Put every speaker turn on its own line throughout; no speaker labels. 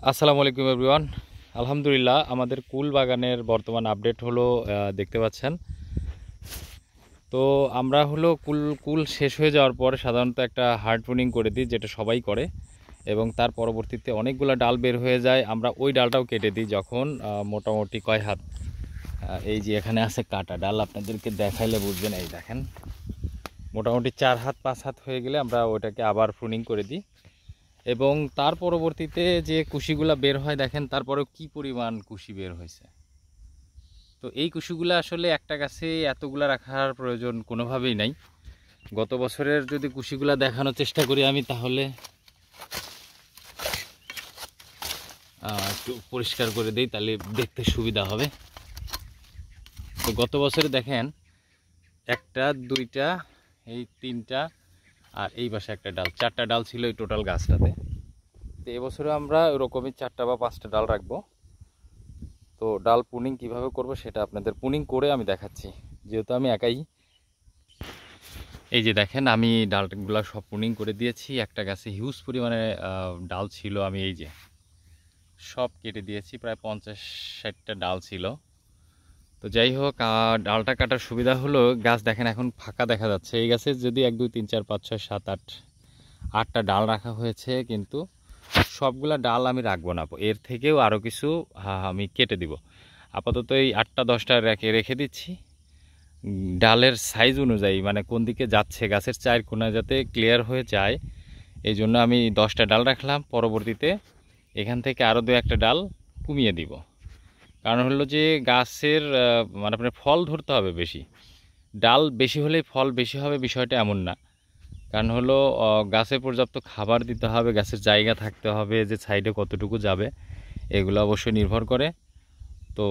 আসসালামু আলাইকুম এভরিওয়ান। আলহামদুলিল্লাহ, আমাদের কুল বাগানের বর্তমান আপডেট হলো দেখতে পাচ্ছেন। তো আমরা হলো কুল কুল শেষ হয়ে যাওয়ার পর সাধারণত একটা হার্ড প্রুনিং করে দিই, যেটা সবাই করে, এবং তার পরবর্তীতে অনেকগুলো ডাল বের হয়ে যায়। আমরা ওই ডালটাও কেটে দিই যখন মোটামুটি কয় হাত, এই যে এখানে আছে কাটা ডাল, আপনাদেরকে দেখাইলে বুঝবেন। এই দেখেন, মোটামুটি 4 হাত 5 হাত হয়ে গেলে আমরা ওটাকে আবার প্রুনিং করে দিই। এবং তার পরবর্তীতে যে কুশিগুলা বের হয় দেখেন, তারপরেও কি পরিমাণ কুশি বের হয়েছে। তো এই কুশিগুলো আসলে একটা গাছে এতগুলা রাখার প্রয়োজন কোনোভাবেই নাই। গত বছরের যদি কুশিগুলা দেখানোর চেষ্টা করি আমি, তাহলে একটু পরিষ্কার করে দিই, তাহলে দেখতে সুবিধা হবে। তো গত বছরে দেখেন, একটা দুইটা, এই তিনটা, আর এই পাশে একটা ডাল, 4টা ডাল ছিল এই টোটাল গাছটাতে। তো এবছরে আমরা ওরকমই 4টা বা 5টা ডাল রাখবো। তো ডাল পুনিং কিভাবে করব সেটা আপনাদের পুনিং করে আমি দেখাচ্ছি, যেহেতু আমি একাই। এই যে দেখেন, আমি ডালগুলো সব পুনিং করে দিয়েছি। একটা গাছে হিউজ পরিমাণে ডাল ছিল, আমি এই যে সব কেটে দিয়েছি। প্রায় 50-60টা ডাল ছিল। তো যাই হোক, ডালটা কাটার সুবিধা হলো, গাছ দেখেন এখন ফাঁকা দেখা যাচ্ছে। এই গাছে যদি 1 2 3 4 5 6 7 8 8টা ডাল রাখা হয়েছে, কিন্তু সবগুলা ডাল আমি রাখবো না, এর থেকেও আরও কিছু আমি কেটে দিব। আপাতত এই 8টা 10টা রেখে দিচ্ছি। ডালের সাইজ অনুযায়ী, মানে কোন দিকে যাচ্ছে গাছের চার কোনা যাতে ক্লিয়ার হয়ে যায়, এই জন্য আমি 10টা ডাল রাখলাম। পরবর্তীতে এখান থেকে আরও 2-1টা ডাল কমিয়ে দিব। কারণ হলো যে গাছের মানে আপনার ফল ধরতে হবে বেশি। ডাল বেশি হলেই ফল বেশি হবে, বিষয়টা এমন না। কারণ হলো গাছে পর্যাপ্ত খাবার দিতে হবে, গাছের জায়গা থাকতে হবে, যে সাইডে কতটুকু যাবে এগুলো অবশ্যই নির্ভর করে। তো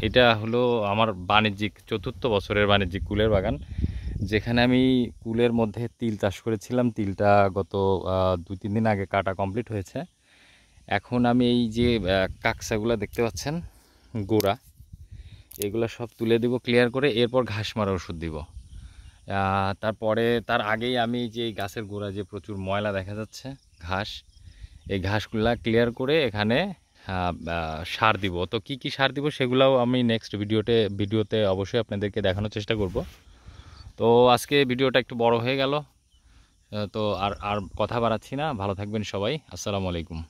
এটা হলো আমার বাণিজ্যিক 4র্থ বছরের বাণিজ্যিক কুলের বাগান, যেখানে আমি কুলের মধ্যে তিল চাষ করেছিলাম। তিলটা গত 2-3 দিন আগে কাটা কমপ্লিট হয়েছে। এখন আমি এই যে কাকসাগুলো দেখতে পাচ্ছেন, গোড়া, এগুলো সব তুলে দিব ক্লিয়ার করে, এরপর ঘাস মারা ওষুধ দিব। তারপরে তার আগেই আমি যে গাছের গোড়া যে প্রচুর ময়লা দেখা যাচ্ছে, ঘাস, এই ঘাসগুলা ক্লিয়ার করে এখানে সার দিব। তো কি কি সার দিব সেগুলোও আমি নেক্সট ভিডিওতে অবশ্যই আপনাদেরকে দেখানোর চেষ্টা করব। তো আজকে ভিডিওটা একটু বড় হয়ে গেল, তো আর কথা বাড়াচ্ছি না। ভালো থাকবেন সবাই। আসসালামু আলাইকুম।